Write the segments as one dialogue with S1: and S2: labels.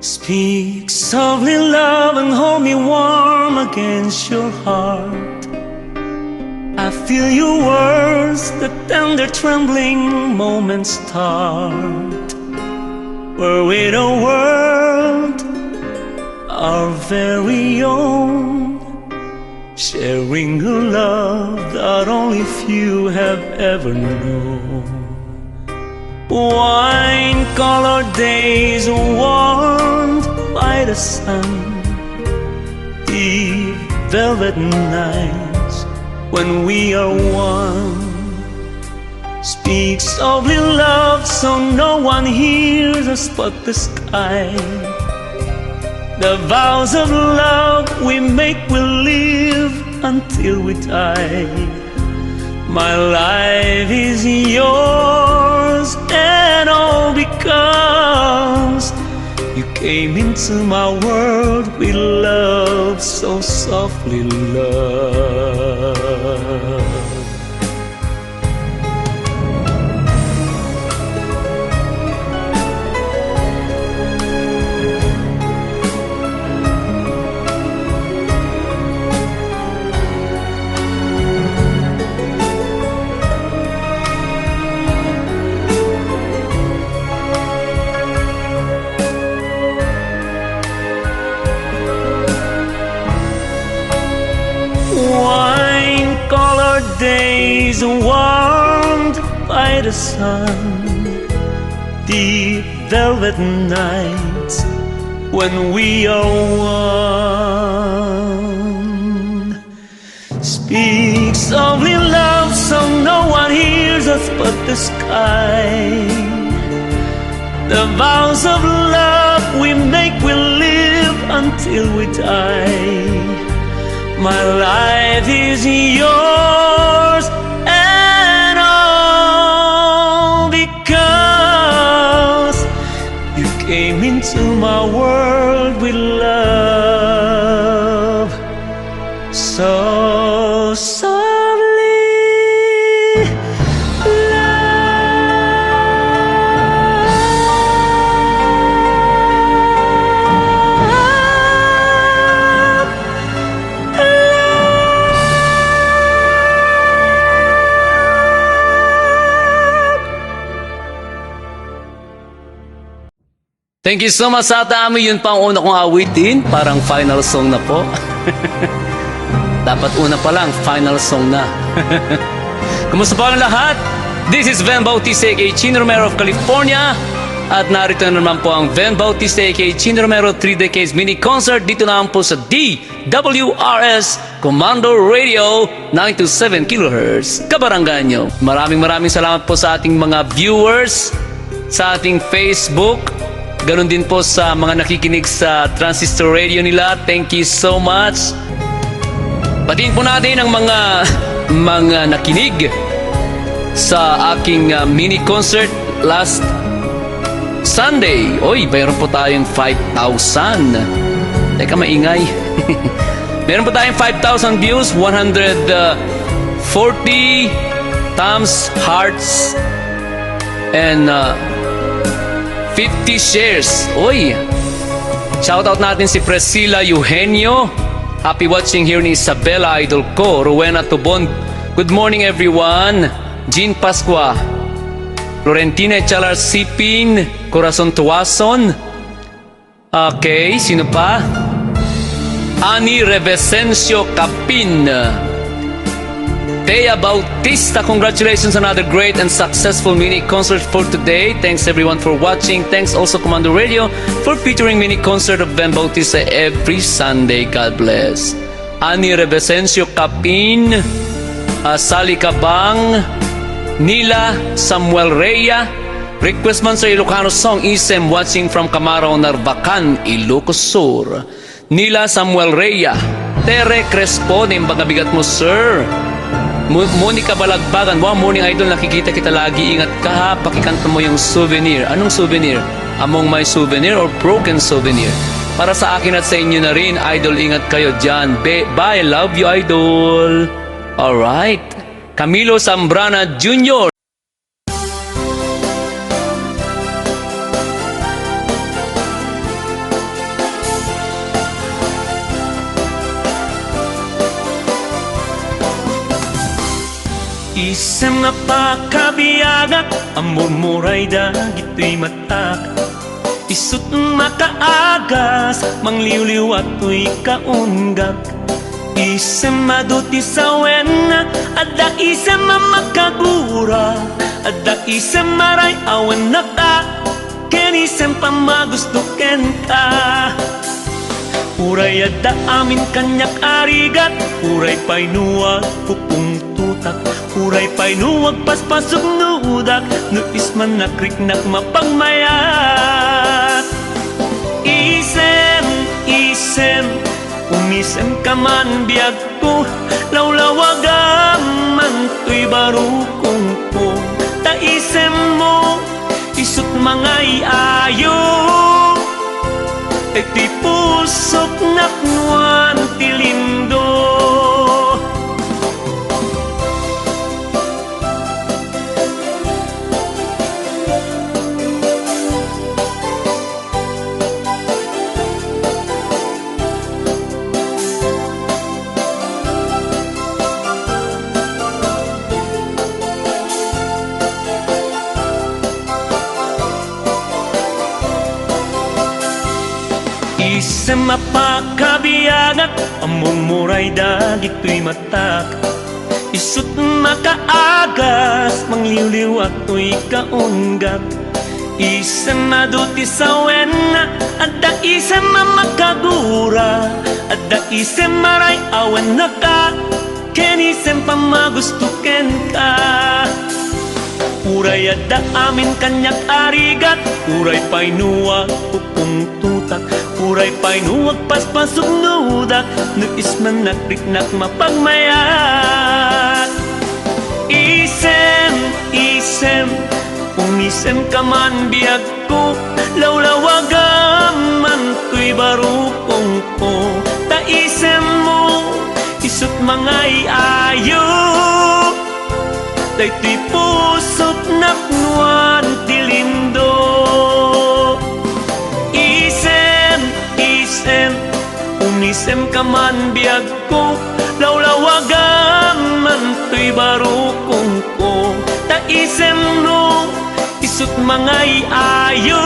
S1: Speak softly, love, and hold me warm against your heart. I feel your words, the tender trembling moments start. We're with a world, our very own, sharing a love that only few have ever known. Wine-colored days warmed by the sun, deep velvet nights when we are one. Speak softly, love, so no one hears us but the sky. The vows of love we make will live until we die. My life is yours, and all because you came into my world with love, so softly, love. Wine-colored days warmed by the sun, deep velvet nights when we are one. Speak softly, love, so no one hears us but the sky. The vows of love we make will live until we die. My life is yours, and all because you came into my world with love, so softly,
S2: Thank you so much sa Atami. Yun pa ang una kong awitin. Parang final song na po. Dapat una pa lang, final song na. Kumusta po ang lahat? This is Ven Bautista aka Chino Romero of California. At narito na naman po ang Ven Bautista aka Chino Romero 3 Decades Mini Concert. Dito naman po sa DWRS Commando Radio 927 kHz Kabaranganyo. Maraming salamat po sa ating mga viewers sa ating Facebook. Ganon din po sa mga nakikinig sa transistor radio nila. Thank you so much. Batiin po natin ang mga nakinig sa aking mini concert last Sunday. Oy, mayroon po tayong 5,000. Teka, maingay. Meron po tayong 5,000 views, 140 thumbs, hearts, and 50 shares. Oy! Shoutout natin si Priscilla Eugenio. Happy watching here ni Isabella, idol ko. Rowena Tubon. Good morning everyone. Jean Pasqua. Florentina Chalar Sipin. Corazon Tuason. Okay, sino pa? Ani Revesencio Capin. Thea Bautista, congratulations on another great and successful mini concert for today. Thanks everyone for watching. Thanks also Commando Radio for featuring mini concert of Ven Bautista every Sunday. God bless. Ani Revesencio Capin, Sally Cabang, Nila Samuel Reyes. Request man sa Ilocano song Isem watching from Camaro, Narvacan, Ilocos Sur. Nila Samuel Reyes. Tere Crespo, nimbaga bigat mo sir. Monica Balagbagan, wow, morning idol, nakikita kita lagi, ingat ka ha, pakikanta mo yung souvenir. Anong souvenir? Among my souvenir or broken souvenir? Para sa akin at sa inyo na rin, idol, ingat kayo dyan. Bye, love you, idol. Alright, Camilo Zambrana Jr.
S1: Isem nga pakabiyagak, amor moray dagito'y matak. Isut makaagas, mangliwliw ato'y kaunggak. Isem maduti sa wena, adda isem makagura, adda isem maray awan na ka, ken isem pamagustuken ka. Uray adda amin kanyak arigat, uray painuwag pupung tutak, uray painuwag paspasok nudak, no isman nakriknak mapagmayat. Isem, isem, umisem ka man biyag ko, lawlawagam man to'y barukong ko. Ta isem mo, isut mga iayo, ti pusok naknuan tilindo. Isem mapakabiyagat, among muray dagito'y matak. Isut makaagas, mangliwliw ato'y kaunggak. Isem maduti sa wena, adda isem makagura, adda isem maray awan na ka, ken isem pamagustuken ka. Uray adda amin kanyak arigat, uray painuwag pupung tutak, uray painuwag paspasok nudak, no isman nakriknak mapagmayat. Isem, isem, umisem ka man biyag ko, lawlawagam man to'y barukong ko. Ta isem mo, isut mga iayo, dayto'y pusok naknuan tilindo. Isem, isem, umisem ka man biyag ko, lawlawagam man to'y barukong ko. Ta isem no, isut mga iayo,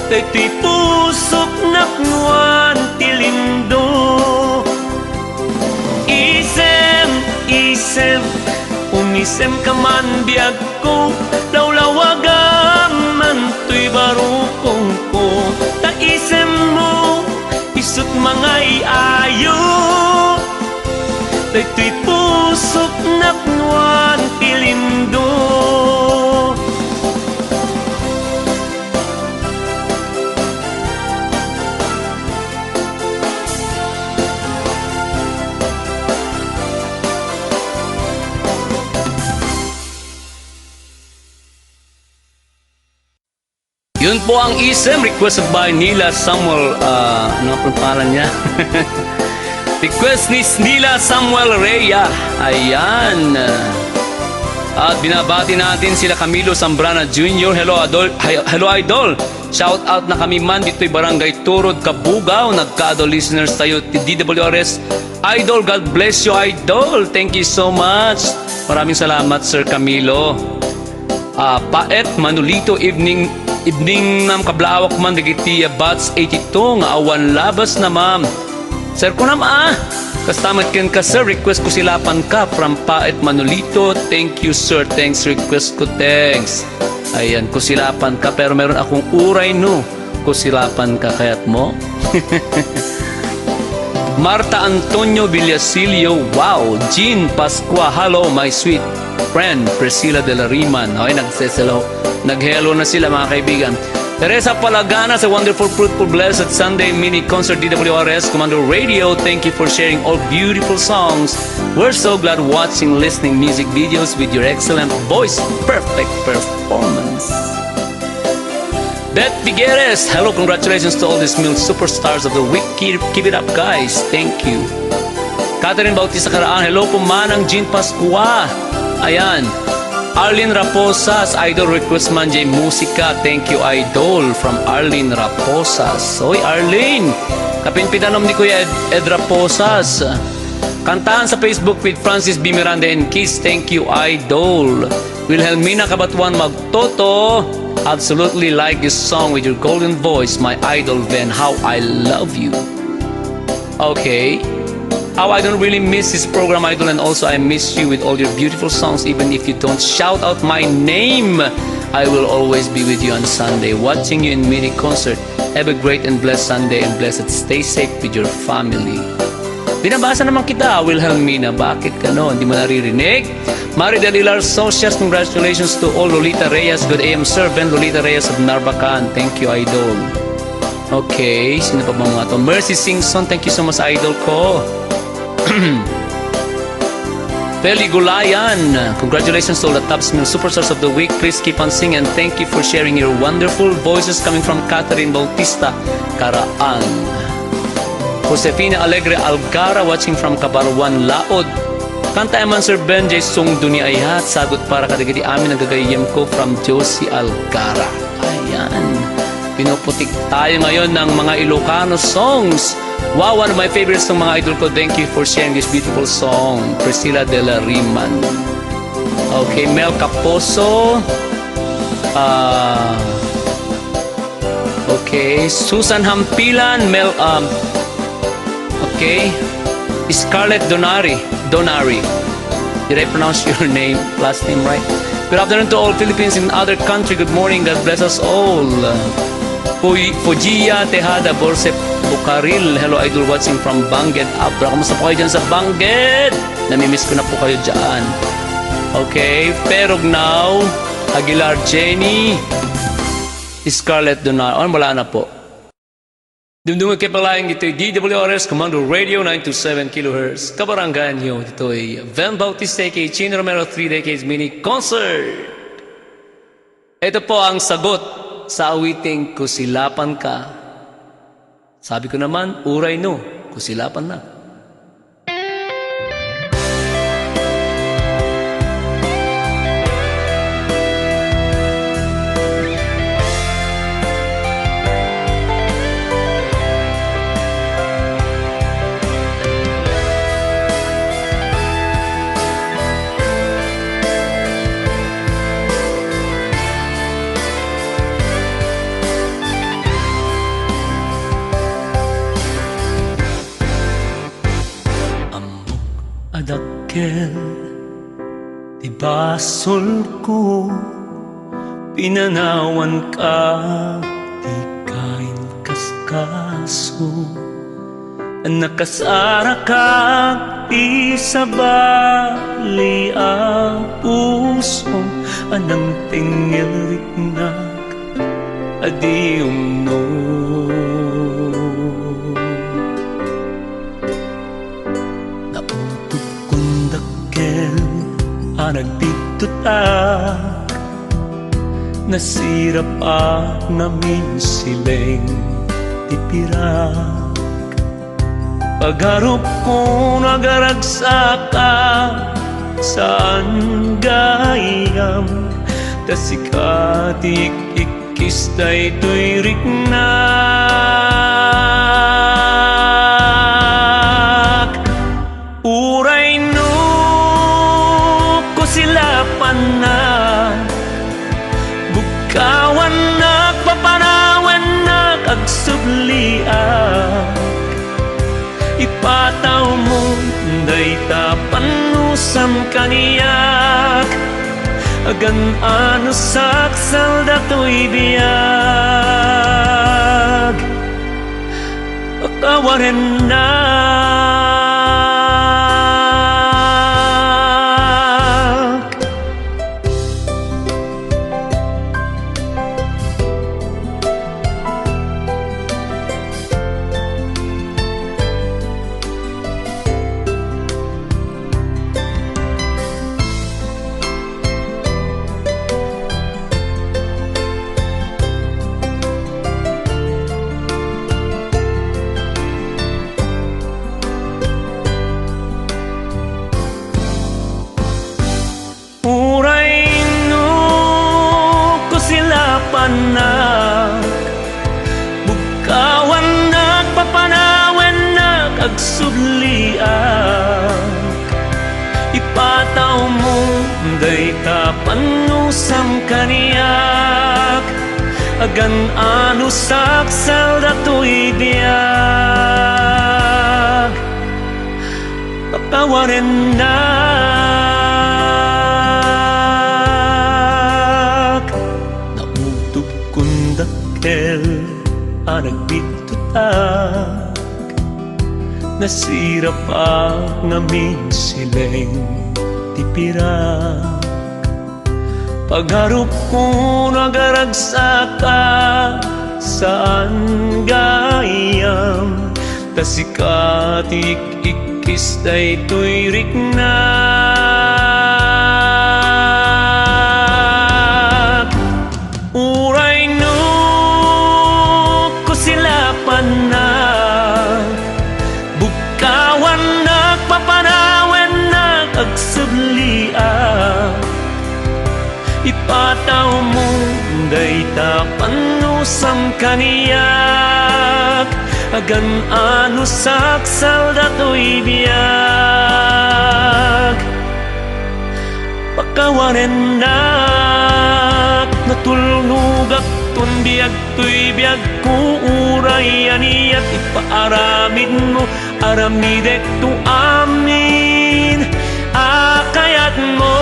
S1: dayto'y pusok naknuan tilindo. Isem, isem, umisem ka man biyag ko, lawlawagam man to'y barukong ko. Ta isem mo, isut mga iayo, dayto'y pusok naknuan tilindo.
S2: Yun po ang isem, requested by Nila Samuel, ano ang pangalan niya? Request ni Nila Samuel Rhea. Ayan. At binabati natin sila Camilo Zambrana Jr. Hello, Idol. Shout out na kami man dito'y Barangay Turod, Kabugaw. Nagka-Idol listeners tayo, DWRS. Idol, God bless you, Idol. Thank you so much. Maraming salamat, Sir Camilo. Paet Manolito, evening ma'am, kablawak man digiti Bats 82 nga awan labas na ma'am. Sir ko kastamat ken ka sir, request ko silapan ka from Paet Manolito. Thank you sir, thanks request ko, thanks. Ayan, kusilapan ka pero meron akong uray no. Kusilapan ka kayat mo. Marta Antonio Villasilio, wow. Jean Pascua, hello my sweet friend Priscilla de la Riman. Okay, nag-hello na sila mga kaibigan. Teresa Palagana sa wonderful, fruitful, blessed Sunday mini concert DWRS Commando Radio. Thank you for sharing all beautiful songs. We're so glad watching, listening music videos with your excellent voice. Perfect performance. Beth Figueres, hello, congratulations to all these male superstars of the week. Keep it up guys, thank you. Catherine Bautista Caraan, hello po manang Jean Pascua. Ayan. Arlene Raposas, Idol request man J Musika. Thank you Idol from Arlene Raposas. Oy Arlene, kapinpitanom ni Kuya Ed Raposas. Kantahan sa Facebook with Francis B. Miranda and Kiss. Thank you, Idol. Wilhelmina Kabatuan Magtoto. Absolutely like this song with your golden voice, my idol Ven. How I love you. Okay. How I don't really miss this program, Idol, and also I miss you with all your beautiful songs. Even if you don't shout out my name, I will always be with you on Sunday, watching you in mini concert. Have a great and blessed Sunday and blessed. Stay safe with your family. Binabasa naman kita, Wilhelmina. Bakit ka no? Hindi mo naririnig? Maridel Ilar Socias, congratulations to all. Lolita Reyes, good AM servant. Lolita Reyes of Narbacan. Thank you, Idol. Okay, sino pa ba mga to? Mercy Singson, thank you so much, Idol ko. Feli Gulayan, congratulations to all the top superstars of the week. Please keep on singing and thank you for sharing your wonderful voices coming from Catherine Bautista, Karaan. Josefina Alegre Algara watching from Cabarwan, Laod. Kanta man Sir Ben J. Sung Dunia Ayat. Sagot para kadagiti amin nagagayem ko from Josie Algara. Ayan. Pinuputik tayo ngayon ng mga Ilocano songs. Wow, one of my favorites ng mga idol ko. Thank you for sharing this beautiful song. Priscilla de la Riman. Okay, Mel Caposo. Okay, Susan Hampilan. Okay, Scarlett Donari. Did I pronounce your name, last name right? Good afternoon to all Philippines in other country. Good morning. God bless us all. Fujiya Tejada Borse Bukaril. Hello, Idol, watching from Bangged, Abra. Kamusta po kayo dyan sa Bangged? Namimiss ko na po kayo dyan. Okay, Perog Now, Aguilar Jenny, Scarlett Donar. Wala na po. Dumdumag kay palayang ito'y DWRS Commando Radio 927 kHz. Kabaranggan nyo, ito'y Ven Bautista kay Chino Romero 3 Decades Mini Concert. Ito po ang sagot sa awiting Kusilapan Ka. Sabi ko naman, uray no, kusilapan na.
S1: Adakkel, di basol ko, pinanawan ka, di kain kaskaso, nakasara ka, di sabali ang puso, anang tingilik na, adi umno. Nagdiktot nasirap namin siling tipirak. Pagharap ko nagaragsak ka saan gayam, tasikatik ikis daytoy riknak. Uray no silapan na, bukawan na, papanawan na, agsubliak. Ipataw mo, day tapanusam kaniyak, agan ano saksal dato'y biyag. Akawarin na, panak, bukawan na, papanawan na, agsubliak. panusam kaniyak agan anusak sal datoy biag pakawanen nak nautuk kundakel anagbitutag nasira pa ngamin sileng tipirag pagharap ko nagaragsaka saan gayam tasikatik ikis day tuyrik na uray no ko sila panak bukawan nagpapanawen nagagsubliak ipataw mo day tapanusam kaniyak agan anusak sal datoy biag pakawanen nak natulnugak tun biag tuy biag ku uray aniyat ipaaramid mo aramidek tu amin akayat mo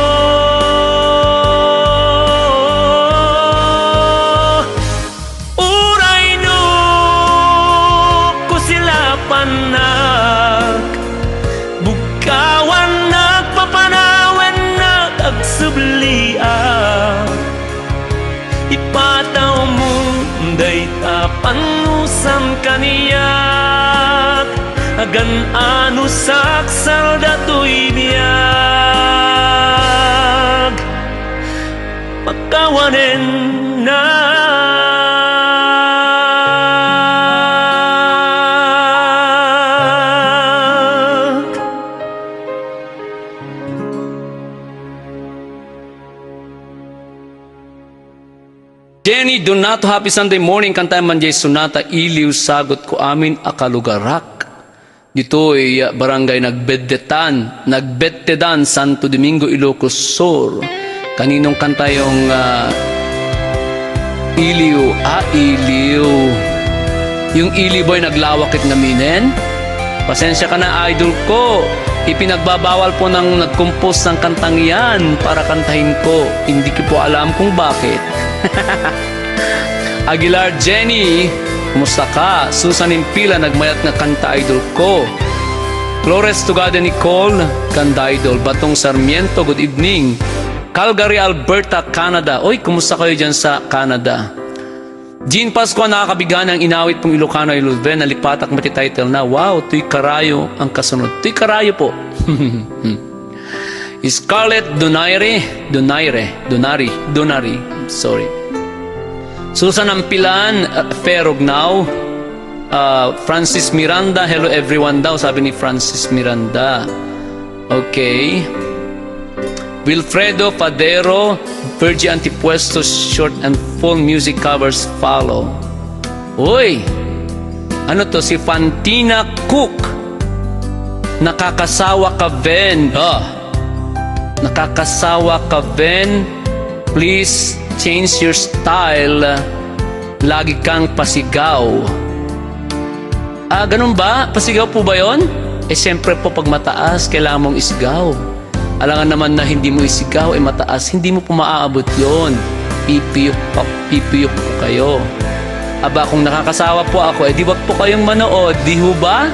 S1: panak bukawan nagpapanawen nagagsubliak ipataw mo day tapanusam kaniyak agan anusak sal datoy biag pakawanen na
S2: Jenny Donato, happy Sunday morning. Kanta man jay Sunata Iliw sagot ko amin akalugarak. Dito ay barangay Nagbettedan, Santo Domingo, Ilocos Sur. Kaninong kanta yung Iliw? Iliw. Yung Iliw boy naglawakit naminen. Pasensya ka na idol ko. Ipinagbabawal po ng nag-compose ng kantang yan para kantahin ko. Hindi ko po alam kung bakit. Aguilar Jenny, kumusta ka? Susan Impila, nagmayat na kanta idol ko. Flores Tugada Nicole, kanta idol. Batong Sarmiento, good evening. Calgary, Alberta, Canada. Oy, kumusta kayo dyan sa Canada? Jean Pascua, nakakabigan ng inawit pong Ilocano ay Luzben, nalipatak matititle na. Wow, Tuy Karayo ang kasunod. Tuy Karayo po. Scarlett Donari, sorry. Susan Ampilan, Ferognaw, Francis Miranda, hello everyone daw, sabi ni Francis Miranda. Okay. Wilfredo Padero, Virgie Antipuesto, short and full music covers follow. Uy! Ano to? Si Fantina Cook. Nakakasawa ka, Ben. Nakakasawa ka, Ben. Please change your style. Lagi kang pasigaw. Ganun ba? Pasigaw po ba yon? Siyempre po pag mataas, kailangan mong isigaw. Alangan naman na hindi mo isigaw, mataas, hindi mo po maaabot yon. Pipiyok po kayo. Aba, kung nakakasawa po ako, di wag po kayong manood, di ho ba?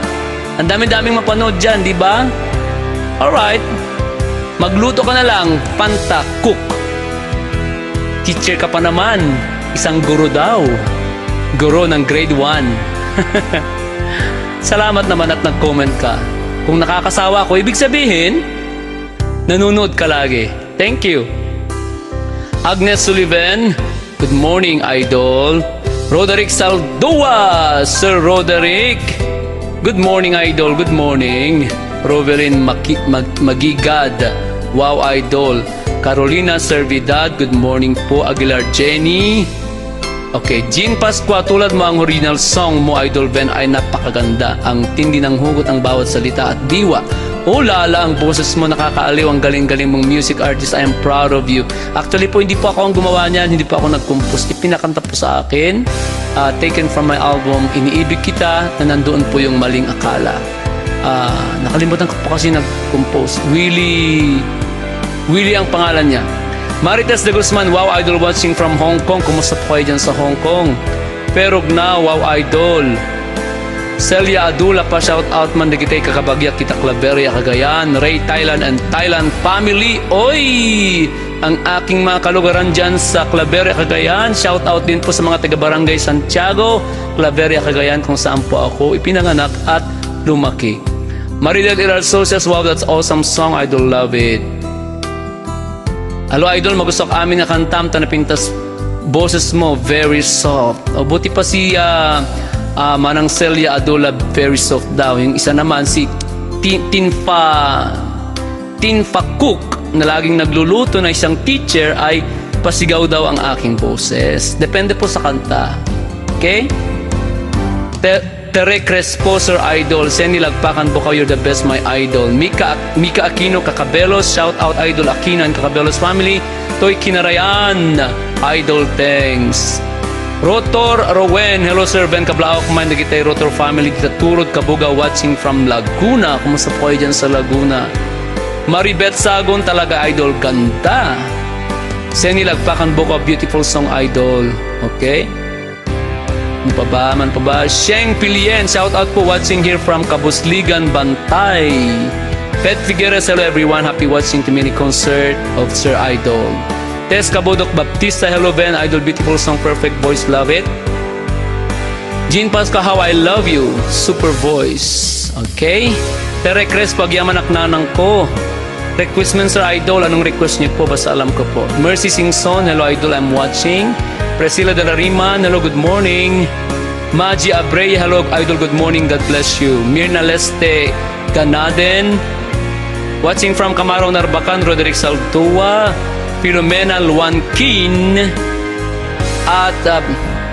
S2: Ang dami-daming mapanood dyan, di ba? Alright. Magluto ka na lang, Panta Cook. Teacher ka pa naman, isang guro daw. Guro ng grade 1. Salamat naman at nag-comment ka. Kung nakakasawa ako, ibig sabihin, nanonood ka lagi. Thank you. Agnes Sullivan, good morning, idol. Roderick Saldua, Sir Roderick. Good morning, idol. Good morning. Rovelyn Magigad, wow, idol. Carolina Servidad, good morning po. Aguilar Jenny. Okay, Jean Pascua, tulad mo ang original song mo, Idol Ben, ay napakaganda. Ang tindi ng hugot ang bawat salita at diwa. Oh, Lala, ang boses mo nakakaaliw. Ang galing-galing mong music artist. I am proud of you. Actually po, hindi po ako ang gumawa niyan. Hindi po ako nag-compose. Ipinakanta po sa akin. Taken from my album, Iniibig Kita, na nandoon po yung Maling Akala. Nakalimutan ko po kasi nag-compose. Willie ang pangalan niya. Marites de Guzman, wow, idol watching from Hong Kong. Kumusta po kayo dyan sa Hong Kong? Perog na, wow, idol. Celia Adula pa, shout out man di kita'y kakabagya kita Claveria Cagayan, Ray Thailand and Thailand family. Oy! Ang aking mga kalugaran dyan sa Claveria Cagayan, shout out din po sa mga taga-barangay Santiago, Claveria Cagayan, kung saan po ako ipinanganak at lumaki. Marilyn Iralso says, wow, that's awesome song, idol, love it. Hello, idol, magusok amin nga kantam, tanapintas boses mo, very soft. O, buti pa si Manang Celia Adula, very soft daw. Yung isa naman si Tinfa Cook, na laging nagluluto na isang teacher, ay pasigaw daw ang aking boses. Depende po sa kanta. Okay? Tere Crespo, Sir Idol. Seni Lagpakan po, you're the best, my idol. Mika Aquino, Kakabelos. Shout out, Idol Aquino and Kakabelos family. Toy Kinarayan, idol, thanks. Rotor Rowen, hello Sir Ben Kablao, kumain na kita Rotor family, kita Turod Kabuga watching from Laguna. Kumusta po kayo dyan sa Laguna? Maribeth Sagon, talaga idol, ganda. Seni Lagpakan Buka, beautiful song, idol. Okay? Man pa ba? Sheng Pilien, shout out po watching here from Kabusligan, Bantay. Pet Figueres, hello everyone, happy watching the mini concert of Sir Idol. Tess Kabodok Baptista, hello Ben, idol, beautiful song, perfect voice, love it. Jean Pasca, how I love you, super voice. Okay. Tere Crespo, pagyaman aknanang ko. Request man Sir Idol, anong request niyo po? Basta alam ko po. Mercy Singson, hello idol, I'm watching. Priscilla de la Riman, hello, good morning. Maji Abrey, hello idol, good morning, God bless you. Mirna Leste Ganaden, watching from Camaro Narbacan, Roderick Saltua. Filomena Luankin, at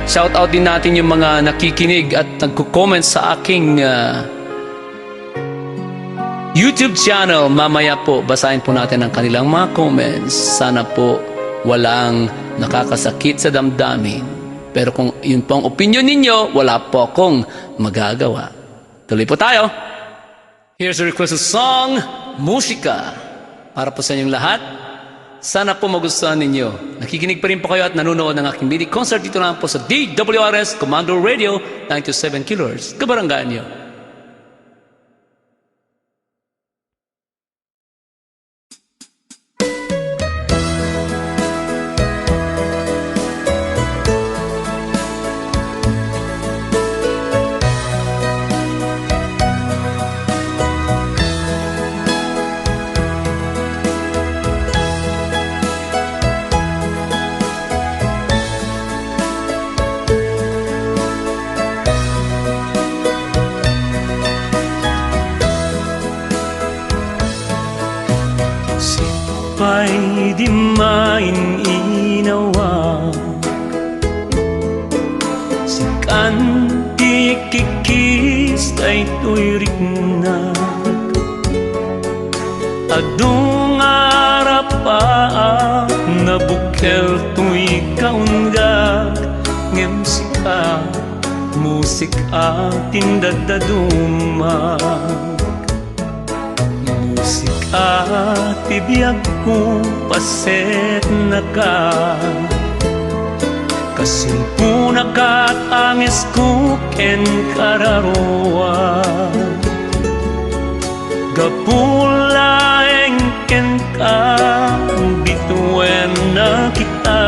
S2: shout out din natin yung mga nakikinig at nagko-comment sa aking YouTube channel. Mamaya po basahin po natin ang kanilang mga comments. Sana po walang nakakasakit sa damdamin, pero kung yun po ang opinion ninyo, wala po akong magagawa. Tuloy po tayo. Here's a requested song, Musika, para po sa inyong lahat. Sana po magustuhan ninyo. Nakikinig pa rin po kayo at nanonood ng aking mini concert dito lang po sa DWRS Commando Radio 97 kHz. Kabaranggaan nyo.
S1: Pa'y di maininawa, si kanti kikis ay tuirik na, adung arapa na bukel tuy kaunggag, ngem sika musik tindadadumag. Tibiyag ko paset na ka, kasimpuna ka't angis ko ken kararuan. Gapulaeng ken ka, bituen na kita,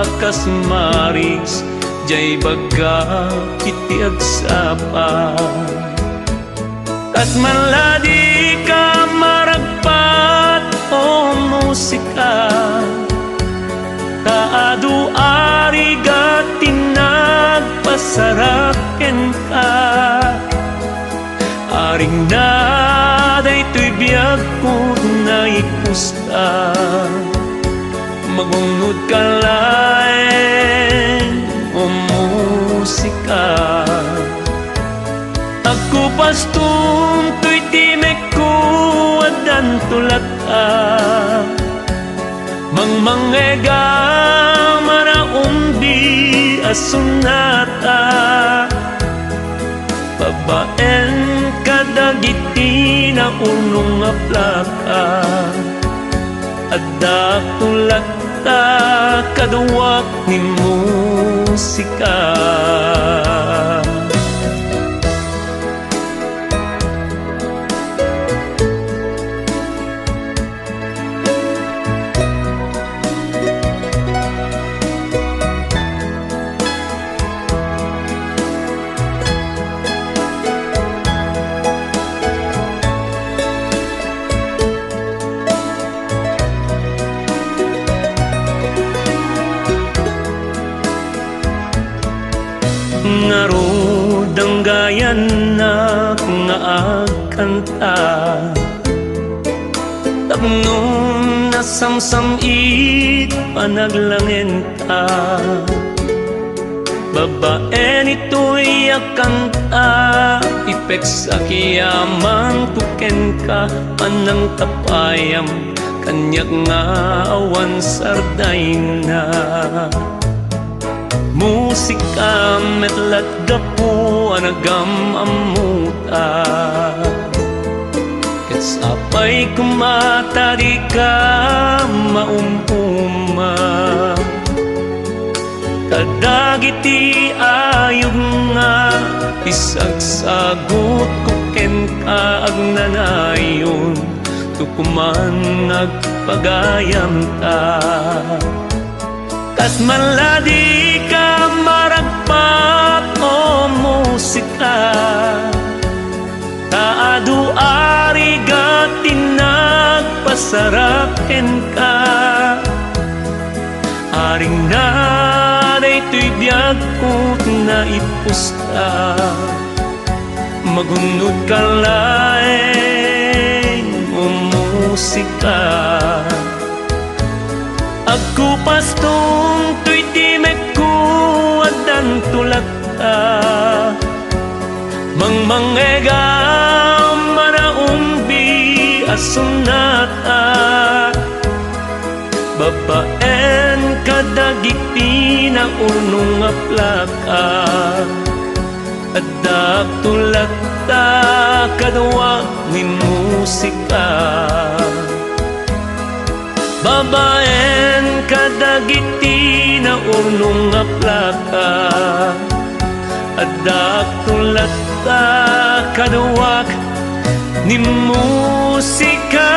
S1: akas maris, jay baga kiti agsapa. Kat maladi ka maragpat o musika, kaadu ariga tinagpasaraken ka. Aring naday to'y biyag ko na ipusta, magungod ka laeng o musika. Ako pastong to'y timek ko tulata mangmangega maraumbi asunata babaen kadagiti na unong nga plaka adda tulata kaduwak ni musika ngaro danggayan na nga agkanta tapnon na samsamit panaglangin ta babaen ito'y akanta ipek sa kiyaman tuken ka panang tapayam kanyak nga awan sarday na musika metlat gapu anagam amuta Kapsapay kumata di ka maumpuma kadagiti ayog nga isagsagot kuken ka agnanayon tukuman nagpagayam ta kas maladi ka maragpat o musika kaadu arigat nagpasaraken ka aring naday to'y biyag ko na ipusta magunod ka laeng o musika agkupastong to'y timek ko adan tulata mangmangega maraumbi asunata babaen kadagiti na unong nga plaka adak tulata kadwa ni musika babaen kadagiti na unong nga plaka adak tulata kadwak ni musika